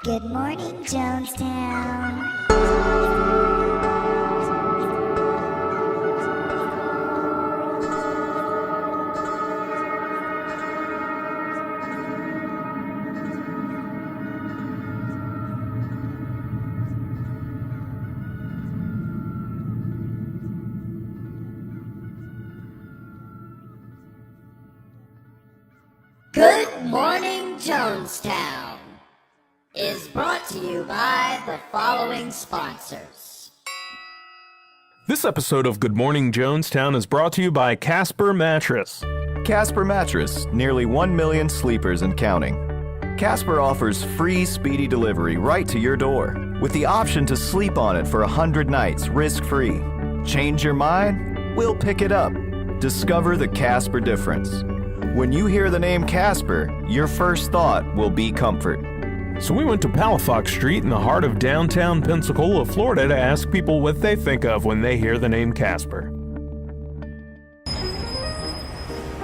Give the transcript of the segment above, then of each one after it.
Good morning, Jonestown. Good Morning Jonestown is brought to you by the following sponsors. This episode of Good Morning Jonestown is brought to you by Casper Mattress. Casper Mattress, nearly 1 million sleepers and counting. Casper offers free, speedy delivery right to your door, with the option to sleep on it for 100 nights, risk-free. Change your mind? We'll pick it up. Discover the Casper difference. When you hear the name Casper, your first thought will be comfort. So we went to Palafox Street in the heart of downtown Pensacola, Florida to ask people what they think of when they hear the name Casper.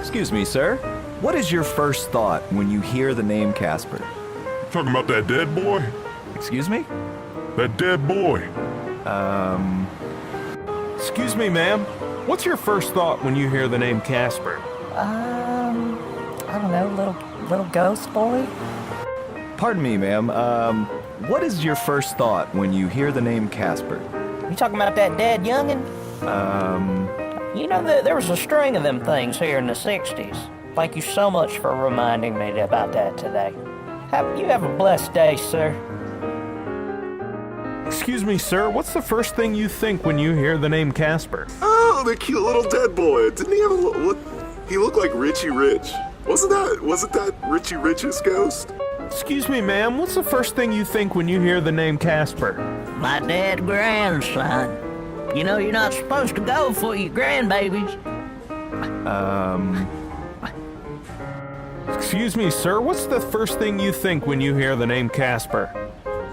Excuse me, sir. What is your first thought when you hear the name Casper? Talking about that dead boy? Excuse me? That dead boy. Excuse me, ma'am. What's your first thought when you hear the name Casper? I don't know, little ghost boy? Pardon me, ma'am. What is your first thought when you hear the name Casper? You talking about that dead youngin'? You know, there was a string of them things here in the 60s. Thank you so much for reminding me about that today. You have a blessed day, sir. Excuse me, sir. What's the first thing you think when you hear the name Casper? Oh, the cute little dead boy. Didn't he have a look? He looked like Richie Rich. Wasn't that Richie Rich's ghost? Excuse me, ma'am. What's the first thing you think when you hear the name Casper? My dead grandson. You know you're not supposed to go for your grandbabies. Excuse me, sir. What's the first thing you think when you hear the name Casper?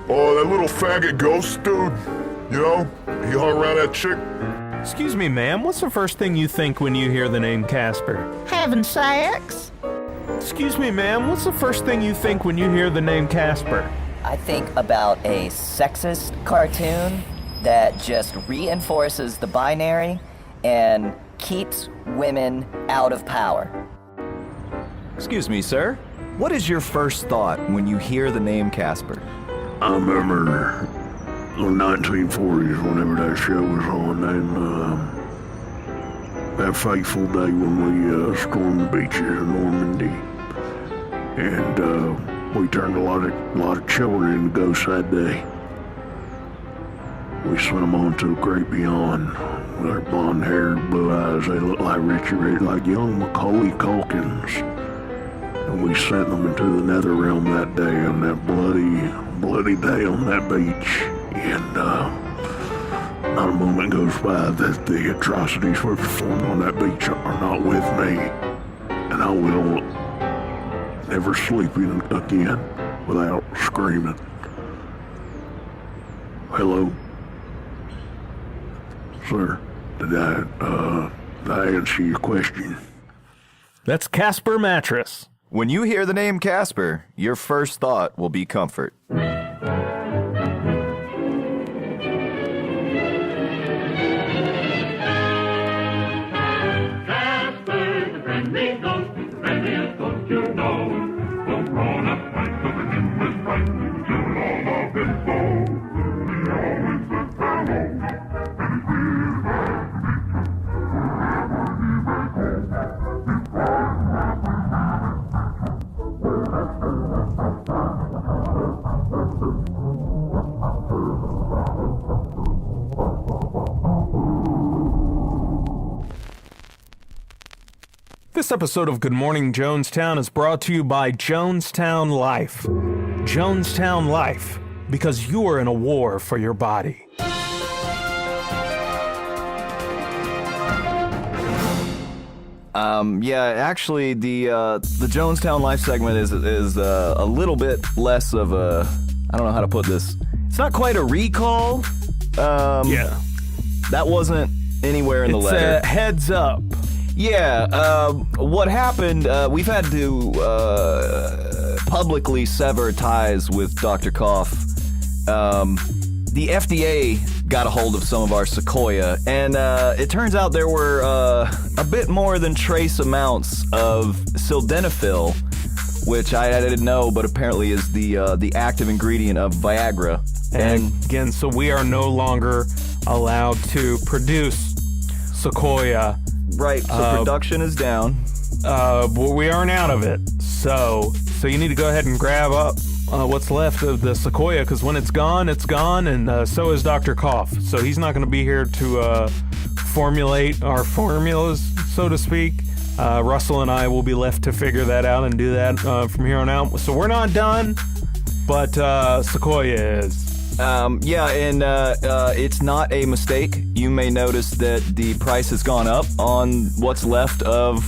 Oh, that little faggot ghost dude. You know, he hung around that chick. Excuse me, ma'am. What's the first thing you think when you hear the name Casper? Having sex? Excuse me, ma'am. What's the first thing you think when you hear the name Casper? I think about a sexist cartoon that just reinforces the binary and keeps women out of power. Excuse me, sir. What is your first thought when you hear the name Casper? I remember the 1940s, whenever that show was on, and that fateful day when we stormed the beaches of Normandy, and we turned a lot of children into ghosts that day. We sent them on to the great beyond. With their blonde hair, blue eyes, they looked like Richie Rich, like young Macaulay Culkins. And we sent them into the nether realm that day on that bloody day on that beach. And not a moment goes by that the atrocities were performed on that beach are not with me. And I will never sleep again without screaming. Hello? Sir, did I answer your question? That's Casper Mattress. When you hear the name Casper, your first thought will be comfort. This episode of Good Morning Jonestown is brought to you by Jonestown Life. Jonestown Life, because you are in a war for your body. Actually, the Jonestown Life segment is a little bit less of a, I don't know how to put this. It's not quite a recall. Yeah. That wasn't anywhere in the letter. It's a heads up. Yeah, what happened, we've had to publicly sever ties with Dr. Koff, the FDA got a hold of some of our Sequoia, and it turns out there were a bit more than trace amounts of sildenafil, which I didn't know, but apparently is the active ingredient of Viagra. And again, so we are no longer allowed to produce Sequoia. Right, so production is down. But we aren't out of it. So you need to go ahead and grab up what's left of the Sequoia, because when it's gone, and so is Dr. Koff. So he's not going to be here to formulate our formulas, so to speak. Russell and I will be left to figure that out and do that from here on out. So we're not done, but Sequoia is. It's not a mistake. You may notice that the price has gone up on what's left of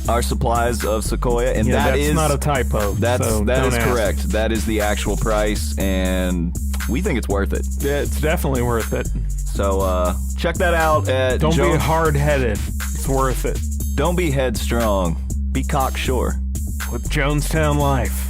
our supplies of Sequoia, and that's not a typo. That is correct. That is the actual price, and we think it's worth it. Yeah, it's definitely worth it. So check that out at Don't be hard-headed. It's worth it. Don't be headstrong. Be cocksure. With Jonestown Life.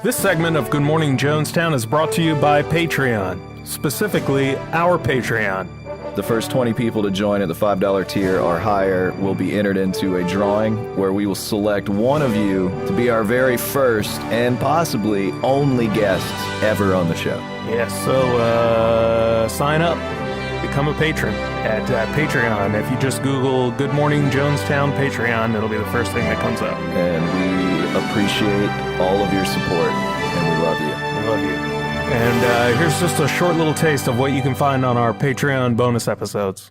This segment of Good Morning Jonestown is brought to you by Patreon, specifically our Patreon. The first 20 people to join at the $5 tier or higher will be entered into a drawing where we will select one of you to be our very first and possibly only guest ever on the show. Yes, so sign up, become a patron at Patreon. If you just Google Good Morning Jonestown Patreon, it'll be the first thing that comes up. And we appreciate all of your support, and we love you. We love you. And here's just a short little taste of what you can find on our Patreon bonus episodes.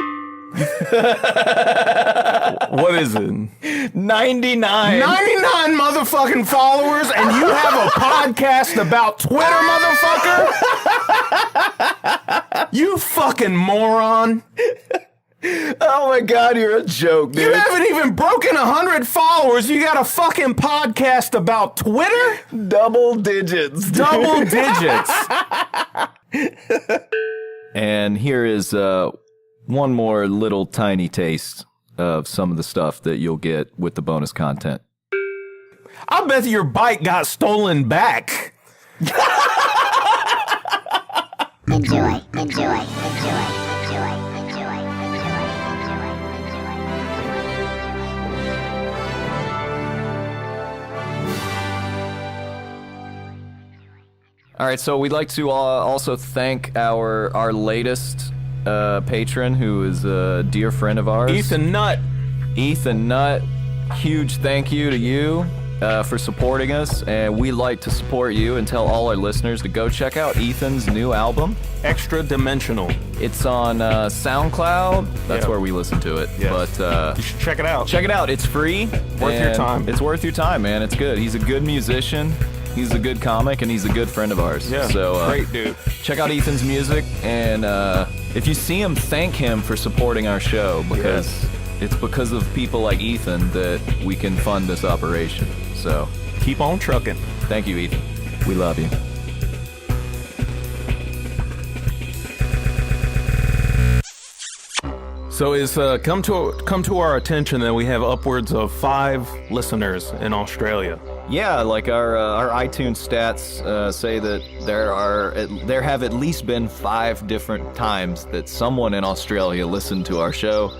What is it? 99. 99 motherfucking followers, and you have a podcast about Twitter, motherfucker? You fucking moron. Oh my God, you're a joke, dude. You haven't even broken 100 followers. You got a fucking podcast about Twitter? Double digits. Double digits. And here is one more little tiny taste of some of the stuff that you'll get with the bonus content. I bet your bike got stolen back. Enjoy. All right, so we'd like to also thank our latest patron, who is a dear friend of ours. Ethan Nutt. Ethan Nutt, huge thank you to you for supporting us, and we like to support you and tell all our listeners to go check out Ethan's new album. Extra Dimensional. It's on SoundCloud. That's Yeah. where we listen to it. Yes. But You should check it out. check it out. It's free. Worth your and time. It's worth your time, man. It's good. He's a good musician. He's a good comic, and he's a good friend of ours. Yeah, so great dude. check out Ethan's music, and if you see him, thank him for supporting our show, because it's because of people like Ethan that we can fund this operation. So Keep on trucking. thank you, Ethan. We love you. So it's come to our attention that we have upwards of 5 listeners in Australia. Yeah, like our iTunes stats say that there have at least been 5 different times that someone in Australia listened to our show.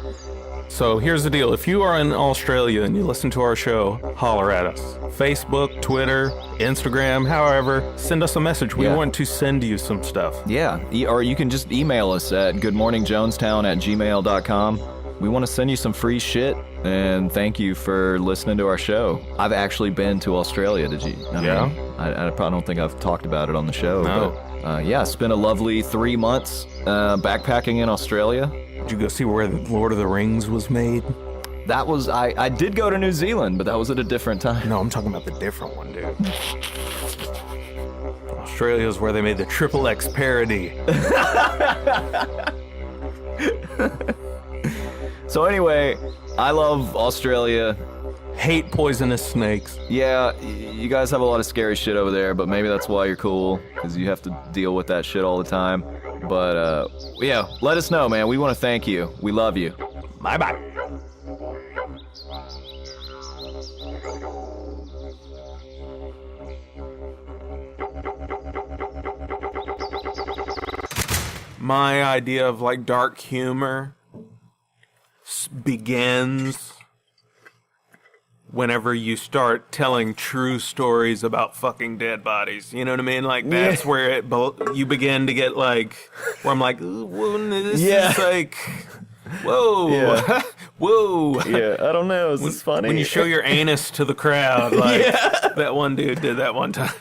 So here's the deal. If you are in Australia and you listen to our show, holler at us. Facebook, Twitter, Instagram, however, send us a message. We Yeah. want to send you some stuff. Yeah, or you can just email us at goodmorningjonestown@gmail.com. We want to send you some free shit, and thank you for listening to our show. I've actually been to Australia, did you? Yeah. I probably don't think I've talked about it on the show. No. But, yeah, spent a lovely 3 months backpacking in Australia. Did you go see where the Lord of the Rings was made? That was, I did go to New Zealand, but that was at a different time. No, I'm talking about the different one, dude. Australia is where they made the Triple X parody. So anyway, I love Australia. Hate poisonous snakes. Yeah, you guys have a lot of scary shit over there, but maybe that's why you're cool, because you have to deal with that shit all the time. But, yeah, let us know, man. We want to thank you. We love you. Bye-bye. My idea of like dark humor begins whenever you start telling true stories about fucking dead bodies. You know what I mean? Like that's where you begin to get like, where I'm like, this is like, whoa, whoa. Yeah, I don't know. Is this funny? When you show your anus to the crowd, like that one dude did that one time.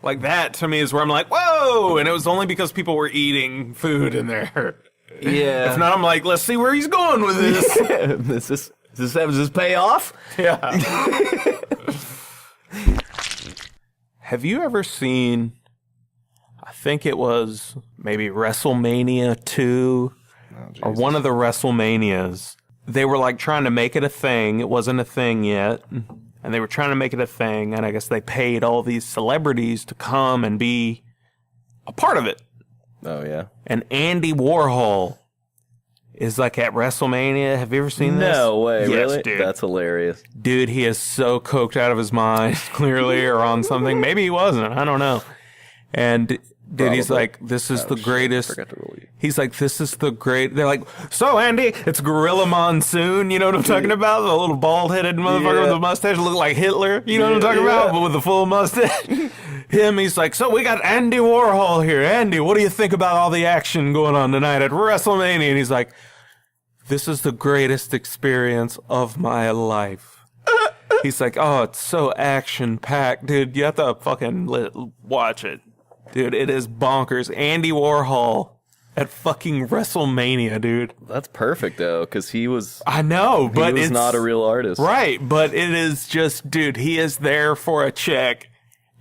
Like that to me is where I'm like, whoa! And it was only because people were eating food in there. Yeah. If not, I'm like, let's see where he's going with this. Does this pay off? Yeah. Have you ever seen, I think it was maybe WrestleMania 2 or one of the WrestleManias. They were like trying to make it a thing. It wasn't a thing yet. And they were trying to make it a thing, and I guess they paid all these celebrities to come and be a part of it. Oh, yeah. And Andy Warhol is like at WrestleMania. Have you ever seen this? No way, yes, really? Dude. That's hilarious. Dude, he is so coked out of his mind, clearly, or on something. Maybe he wasn't. I don't know. And dude, he's like, this is the greatest. Forgot to roll you. He's like, this is the great. They're like, so Andy, it's Gorilla Monsoon. You know what I'm talking about? The little bald-headed motherfucker with a mustache, look like Hitler. You know what I'm talking about? But with the full mustache. Him, he's like, so we got Andy Warhol here. Andy, what do you think about all the action going on tonight at WrestleMania? And he's like, this is the greatest experience of my life. He's like, oh, it's so action-packed. Dude, you have to fucking watch it. Dude, it is bonkers. Andy Warhol at fucking WrestleMania, dude. That's perfect, though, because he was... I know, but it's it's not a real artist. Right, but it is just, dude, he is there for a check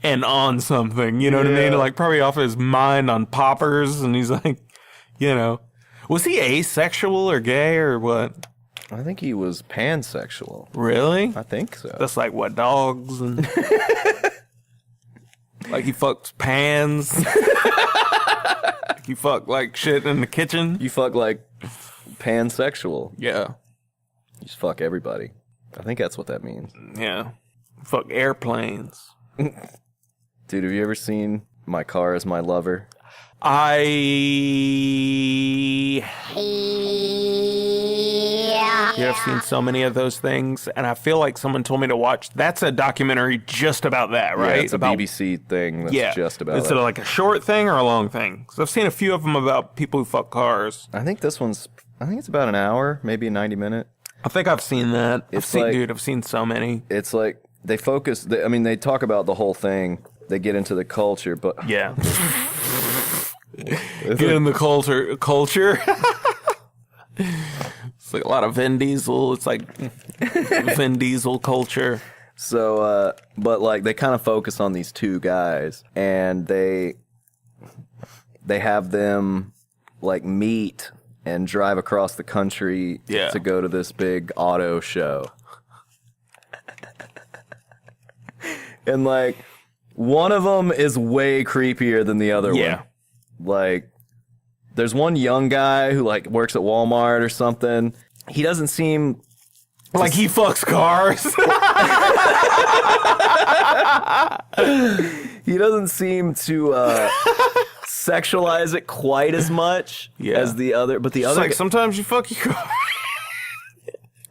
and on something. You know what I mean? Like, probably off his mind on poppers, and he's like, you know. Was he asexual or gay or what? I think he was pansexual. Really? I think so. That's like what, dogs and... Like he fucks pans. Like you fuck like shit in the kitchen. You fuck like pansexual. Yeah. You just fuck everybody. I think that's what that means. Yeah. Fuck airplanes. Dude, have you ever seen My Car Is My Lover? I've seen so many of those things, and I feel like someone told me to watch. That's a documentary just about that, right? Yeah, it's a BBC thing that's just about Is it. it like a short thing or a long thing? Because I've seen a few of them about people who fuck cars. I think it's about an hour, maybe a 90-minute. I think I've seen that. I've seen so many. It's like they they talk about the whole thing. They get into the culture, but... Yeah. Get in the culture. It's like a lot of Vin Diesel. It's like Vin Diesel culture. So, but like they kind of focus on these two guys, and they have them like meet and drive across the country to go to this big auto show. And like one of them is way creepier than the other one. Like, there's one young guy who, like, works at Walmart or something. He doesn't seem... Like he fucks cars? He doesn't seem to sexualize it quite as much as the other... But the other... Like, sometimes you fuck your car.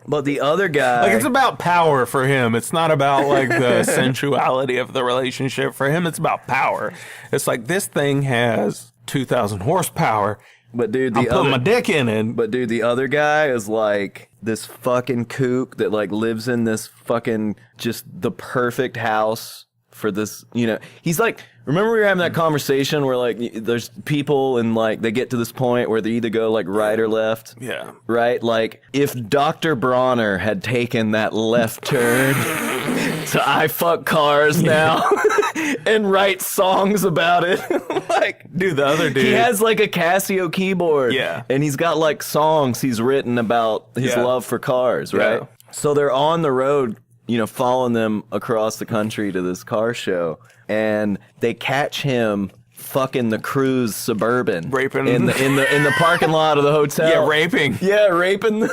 But the other guy... Like, it's about power for him. It's not about, like, the sensuality of the relationship. For him, it's about power. It's like, this thing has 2,000 horsepower. But dude, I'm putting my dick in it. But dude, the other guy is like this fucking kook that like lives in this fucking just the perfect house for this, you know. He's like, remember we were having that conversation where like there's people and like they get to this point where they either go like right or left. Yeah. Right? Like if Dr. Bronner had taken that left turn to I fuck cars now and write songs about it. Like, dude, the other dude. He has like a Casio keyboard. Yeah. And he's got like songs he's written about his love for cars, right? Yeah. So they're on the road, you know, following them across the country to this car show. And they catch him fucking the Cruise Suburban, Raping. in the parking lot of the hotel. Yeah, raping. Yeah, raping.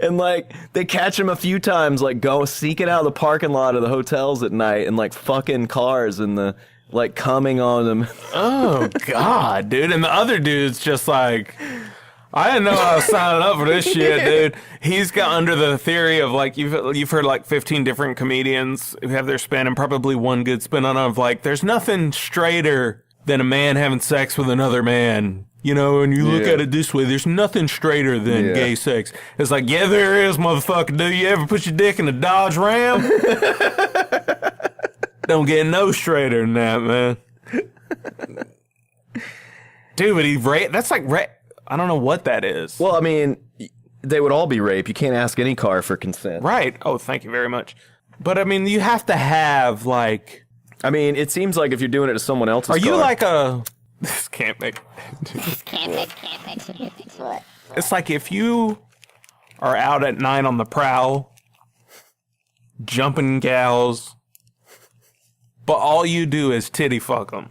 And like they catch him a few times, like seeking out the parking lot of the hotels at night and like fucking cars and the like coming on them. Oh God, dude! And the other dude's just like, I didn't know I was signing up for this shit, dude. He's got under the theory of like you've heard like 15 different comedians who have their spin and probably one good spin on it of like there's nothing straighter than a man having sex with another man. You know, and you look at it this way, there's nothing straighter than gay sex. It's like, yeah, there is, motherfucker. Do you ever put your dick in a Dodge Ram? Don't get no straighter than that, man. Dude, but that's like rape. I don't know what that is. Well, I mean, they would all be rape. You can't ask any car for consent. Right. Oh, thank you very much. But I mean, you have to have like. I mean, it seems like if you're doing it to someone else's Are you car, like a. This can't make. Can't fix what? It's like if you are out at night on the prowl, jumping gals, but all you do is titty fuck them.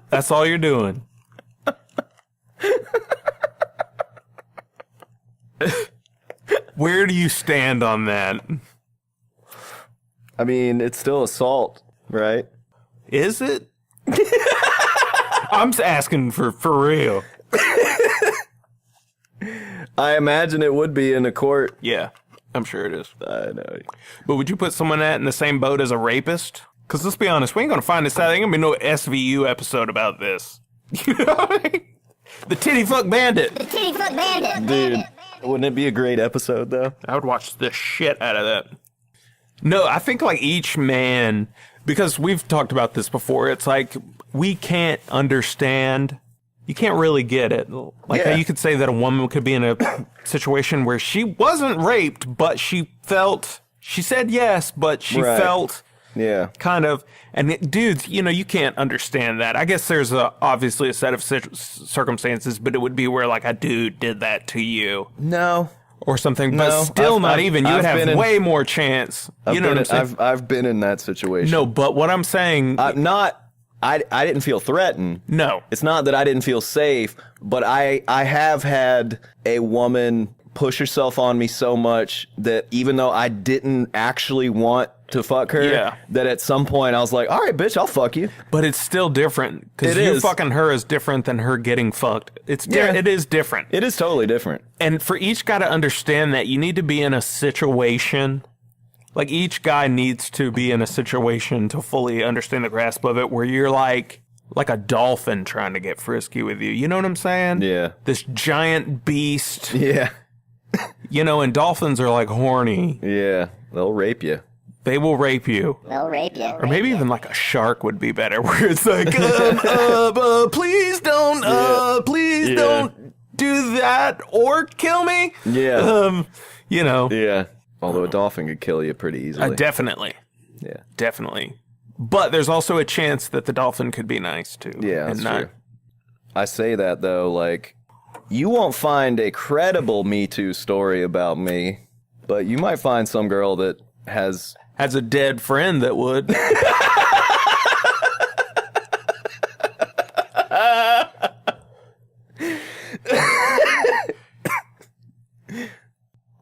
That's all you're doing. Where do you stand on that? I mean, it's still assault, right? Is it? I'm asking for real. I imagine it would be in a court. Yeah, I'm sure it is. I know. But would you put someone in the same boat as a rapist? Because let's be honest, we ain't going to find this out. There ain't going to be no SVU episode about this. You know what I mean? The titty fuck bandit. The titty fuck bandit. Dude, wouldn't it be a great episode, though? I would watch the shit out of that. No, I think like each man, because we've talked about this before, it's like we can't understand. You can't really get it. Like how you could say that a woman could be in a situation where she wasn't raped, but she said yes, but she felt kind of, and dudes, you know, you can't understand that. I guess there's obviously a set of circumstances, but it would be where like a dude did that to you. No. Or something, but still not even. You would have way more chance. You know what I'm saying? I've been in that situation. No, but what I'm saying... I didn't feel threatened. No. It's not that I didn't feel safe, but I have had a woman push herself on me so much that even though I didn't actually want to fuck her, that at some point I was like, all right, bitch, I'll fuck you. But it's still different. Because you fucking her is different than her getting fucked. It is different. It is totally different. And for each guy to understand that, you need to be in a situation... Like, each guy needs to be in a situation to fully understand the grasp of it where you're like a dolphin trying to get frisky with you. You know what I'm saying? Yeah. This giant beast. Yeah. You know, and dolphins are like horny. Yeah. They'll rape you. They will rape you. They'll rape you. Or maybe even like a shark would be better, where it's like, please don't do that or kill me. Yeah. You know. Yeah. Although a dolphin could kill you pretty easily. Definitely. Yeah. Definitely. But there's also a chance that the dolphin could be nice, too. Yeah, that's true. I say that, though, like, you won't find a credible Me Too story about me, but you might find some girl that has a dead friend that would.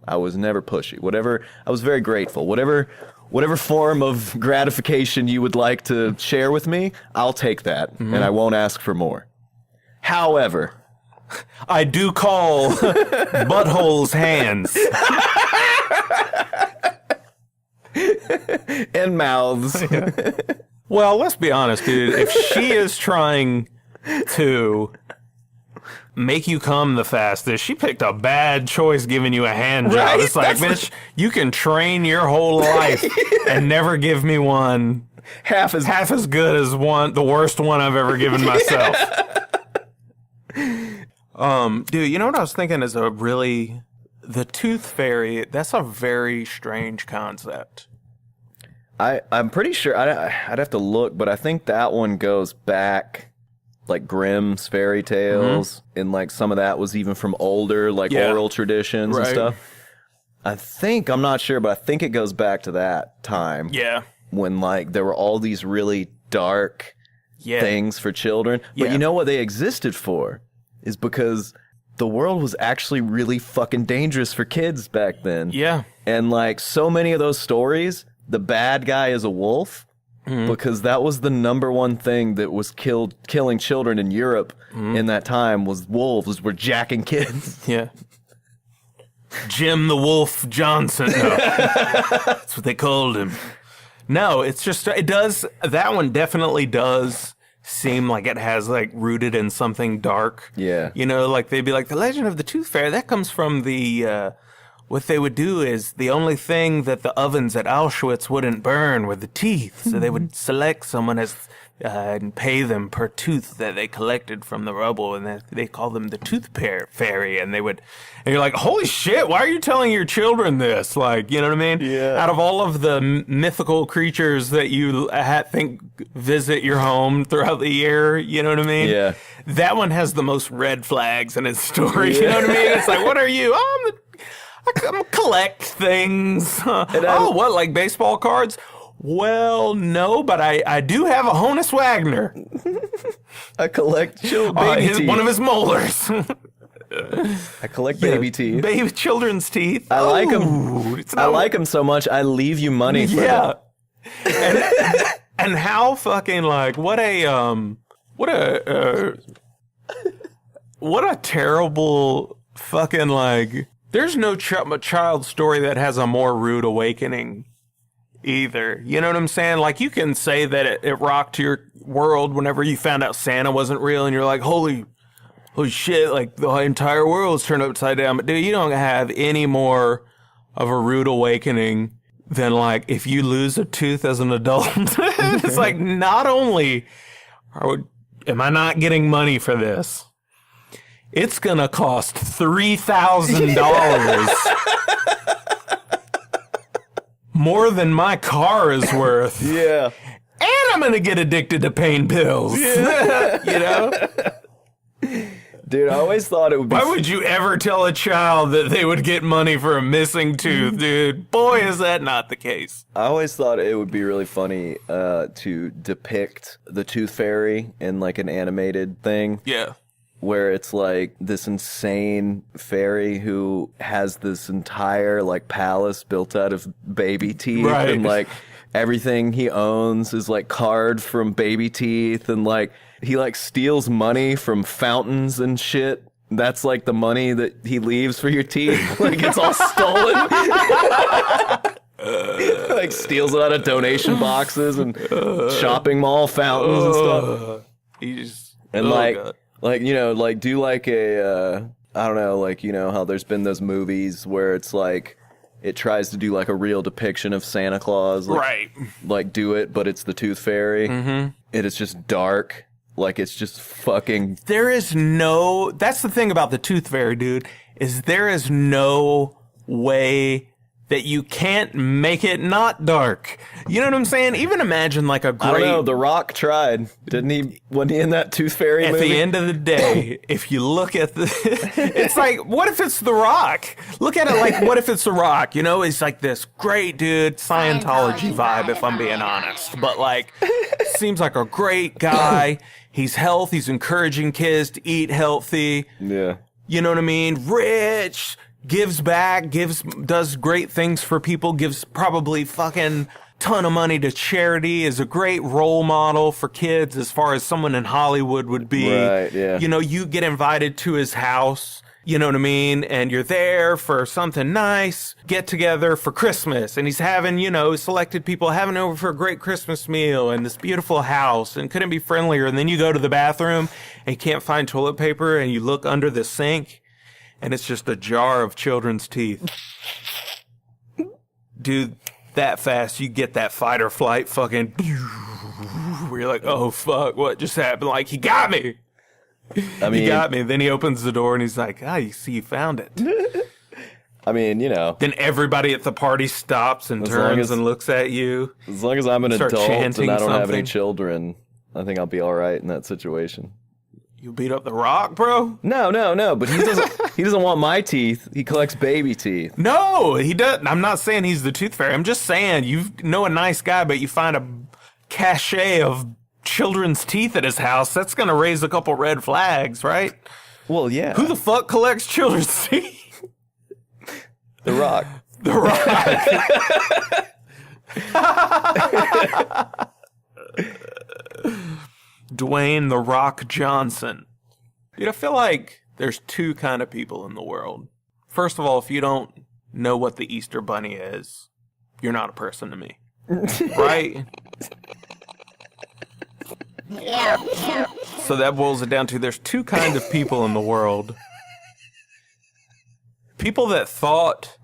I was never pushy. I was very grateful. Whatever form of gratification you would like to share with me, I'll take that, and I won't ask for more. However, I do call buttholes hands. and mouths. Well, let's be honest, dude. If she is trying to make you come the fastest, she picked a bad choice giving you a hand job. It's like, bitch, you can train your whole life and never give me one half as good as the worst one I've ever given myself. Dude, you know what I was thinking is the tooth fairy, that's a very strange concept. I'm pretty sure, I'd have to look, but I think that one goes back like Grimm's fairy tales, and like some of that was even from older like oral traditions and stuff. I'm not sure, but I think it goes back to that time. Yeah. When like there were all these really dark things for children. But you know what they existed for? Is because the world was actually really fucking dangerous for kids back then. Yeah. And like so many of those stories, the bad guy is a wolf. Because that was the number one thing that was killing children in Europe in that time was wolves were jacking kids. Yeah. Jim the Wolf Johnson. No. That's what they called him. No, it's just, that one definitely does seem like it has like rooted in something dark. Yeah. You know, like they'd be like, the legend of the Tooth Fairy, that comes from the, what they would do is the only thing that the ovens at Auschwitz wouldn't burn were the teeth. So they would select someone as and pay them per tooth that they collected from the rubble, and they call them the Tooth Fairy. And and you're like, holy shit, why are you telling your children this? Like, you know what I mean? Yeah. Out of all of the mythical creatures that you think visit your home throughout the year, you know what I mean? Yeah. That one has the most red flags in its story. You know what I mean? It's like, what are you? Oh, I collect things. What, like baseball cards? Well, no, but I do have a Honus Wagner. I collect baby teeth. One of his molars. I collect baby teeth. Baby children's teeth. I like them. I like them so much, I leave you money for them. And how fucking like, what a terrible fucking like, there's no child story that has a more rude awakening either. You know what I'm saying? Like, you can say that it rocked your world whenever you found out Santa wasn't real, and you're like, holy shit, like the entire world's turned upside down. But dude, you don't have any more of a rude awakening than like if you lose a tooth as an adult. It's like, not only am I not getting money for this, it's gonna cost $3,000 more than my car is worth. Yeah. And I'm gonna get addicted to pain pills. Yeah. You know? Dude, I always thought it would be... Why would you ever tell a child that they would get money for a missing tooth, dude? Boy, is that not the case. I always thought it would be really funny to depict the Tooth Fairy in like an animated thing. Yeah. Where it's like this insane fairy who has this entire like palace built out of baby teeth. Right. And like everything he owns is like carved from baby teeth, and like he like steals money from fountains and shit. That's like the money that he leaves for your teeth. Like it's all stolen. Like steals it out of donation boxes and shopping mall fountains and stuff. God. Like, you know, like do like a, I don't know, like, you know how there's been those movies where it's like, it tries to do like a real depiction of Santa Claus. Like, Right. Like do it, but it's the Tooth Fairy. Mm-hmm. It is just dark. Like it's just fucking. That's the thing about the Tooth Fairy, dude, is there is no way that you can't make it not dark. You know what I'm saying? Even imagine like a great... I don't know, The Rock tried. Didn't he? Wasn't he in that Tooth Fairy movie? At the end of the day, if you look at it's like, what if it's The Rock? Look at it like, what if it's The Rock? You know, he's like this great dude, Scientology vibe, if I'm being honest. But like, seems like a great guy. He's healthy. He's encouraging kids to eat healthy. Yeah. You know what I mean? Rich, gives back, does great things for people, gives probably fucking ton of money to charity, is a great role model for kids as far as someone in Hollywood would be. Right, yeah. You know, you get invited to his house, you know what I mean? And you're there for something nice, get together for Christmas. And he's having, you know, selected people having over for a great Christmas meal in this beautiful house, and couldn't be friendlier. And then you go to the bathroom and you can't find toilet paper, and you look under the sink and it's just a jar of children's teeth. Dude, that fast, you get that fight or flight fucking... where you're like, oh, fuck, what just happened? Like, he got me! I mean, He got me. Then he opens the door and he's like, you see, you found it. I mean, you know. Then everybody at the party stops and turns and looks at you. As long as I'm an Start adult and I chanting don't have something. any children, I think I'll be all right in that situation. You beat up The Rock, bro? No, but he doesn't want my teeth. He collects baby teeth. No, he doesn't. I'm not saying he's the Tooth Fairy. I'm just saying, you know a nice guy, but you find a cachet of children's teeth at his house, that's gonna raise a couple red flags, right? Well, yeah. Who the fuck collects children's teeth? The Rock. The Rock. Dwayne The Rock Johnson. Dude, I feel like there's two kind of people in the world. First of all, if you don't know what the Easter Bunny is, you're not a person to me. Right? Yeah. So that boils it down to there's two kinds of people in the world. People that thought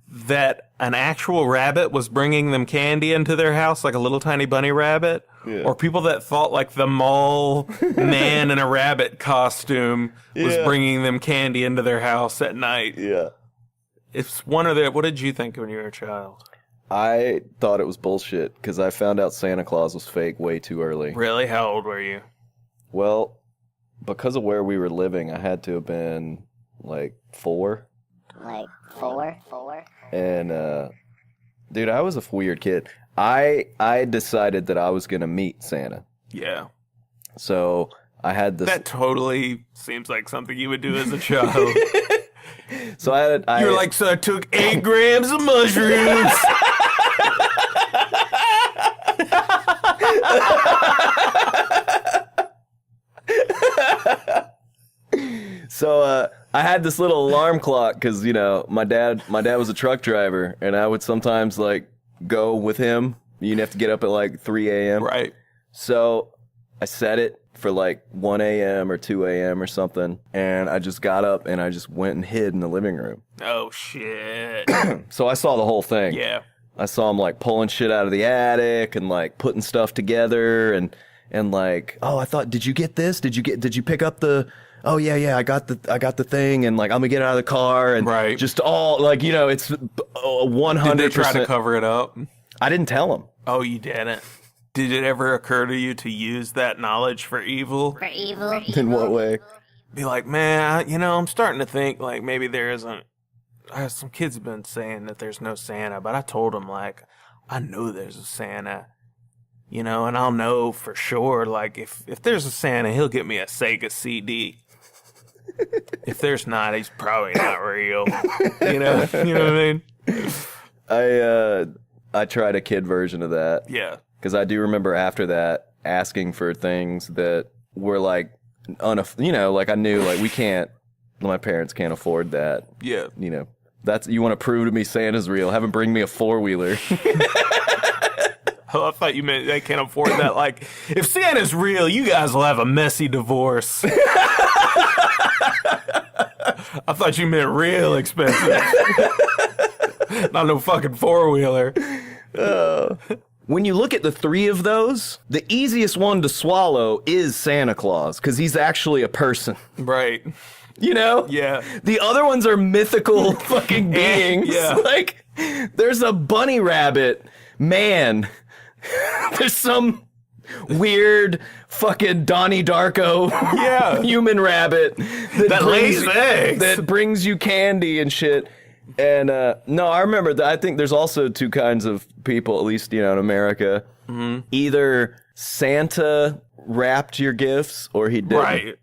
that an actual rabbit was bringing them candy into their house, like a little tiny bunny rabbit, or people that thought like the mall man in a rabbit costume was bringing them candy into their house at night. Yeah. It's one of the... What did you think when you were a child? I thought it was bullshit because I found out Santa Claus was fake way too early. Really? How old were you? Well, because of where we were living, I had to have been like 4. Like 4. And, dude, I was a weird kid. I decided that I was going to meet Santa. Yeah. So I had this... That totally seems like something you would do as a child. So I You're like, so I took 8 grams of mushrooms. So I had this little alarm clock because, you know, my dad was a truck driver, and I would sometimes, like, go with him. You'd have to get up at, like, 3 a.m. Right. So I set it for, like, 1 a.m. or 2 a.m. or something, and I just got up and I just went and hid in the living room. Oh, shit. So I saw the whole thing. Yeah. I saw him, like, pulling shit out of the attic and, like, putting stuff together and like, oh, I thought, did you get this? Did you pick up the... Oh yeah, I got the thing, and like I'm gonna get out of the car, and right. Just all like, you know, it's 100%. Did they try to cover it up? I didn't tell him. Oh, you didn't. Did it ever occur to you to use that knowledge for evil? For evil. In what way? Be like, man, you know, I'm starting to think like maybe there isn't. Some kids have been saying that there's no Santa, but I told them like, I know there's a Santa. You know, and I'll know for sure. Like, if there's a Santa, he'll get me a Sega CD. If there's not, he's probably not real. You know what I mean? I tried a kid version of that. Yeah. Because I do remember after that asking for things that were like, you know, like I knew like my parents can't afford that. Yeah. You know, that's, you want to prove to me Santa's real? Have him bring me a 4-wheeler. Oh, I thought you meant they can't afford that. Like, if Santa's real, you guys will have a messy divorce. I thought you meant real expensive. Not no fucking 4-wheeler. When you look at the 3 of those, the easiest one to swallow is Santa Claus, because he's actually a person. Right. You know? Yeah. The other ones are mythical fucking beings. Yeah. Like, there's a bunny rabbit man. There's some weird fucking Donnie Darko human rabbit that lays eggs, that brings you candy and shit. And no, I remember that. I think there's also 2 kinds of people, at least, you know, in America. Mm-hmm. Either Santa wrapped your gifts or he didn't. Right.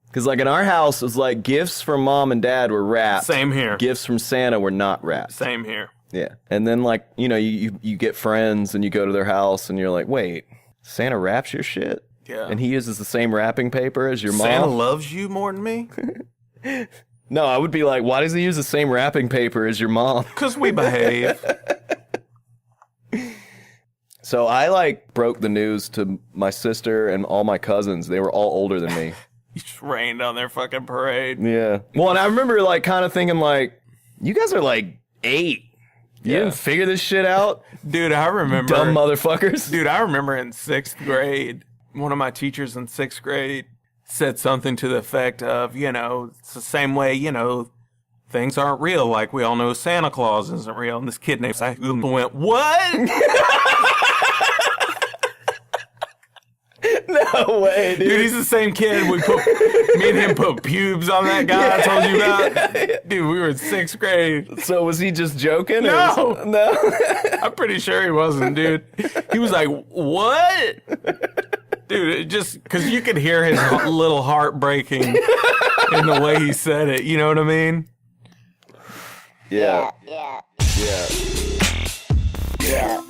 Because like in our house, it was like gifts from mom and dad were wrapped. Same here. Gifts from Santa were not wrapped. Same here. Yeah. And then, like, you know, you get friends and you go to their house and you're like, wait, Santa wraps your shit? Yeah. And he uses the same wrapping paper as your mom? Santa loves you more than me? No, I would be like, why does he use the same wrapping paper as your mom? Because we behave. So I, like, broke the news to my sister and all my cousins. They were all older than me. You just rained on their fucking parade. Yeah. Well, and I remember, like, kind of thinking, like, you guys are, like, 8. You didn't figure this shit out? Dude, I remember. Dumb motherfuckers. Dude, I remember in 6th grade, one of my teachers in 6th grade said something to the effect of, you know, it's the same way, you know, things aren't real. Like, we all know Santa Claus isn't real. And this kid named Simon went, what? No way, dude. Dude, he's the same kid. Me and him put pubes on that guy I told you about. Dude, we were in 6th grade. So was he just joking? No. No. I'm pretty sure he wasn't, dude. He was like, what? Dude, it just because you could hear his little heart breaking in the way he said it. You know what I mean? Yeah. Yeah. Yeah. Yeah.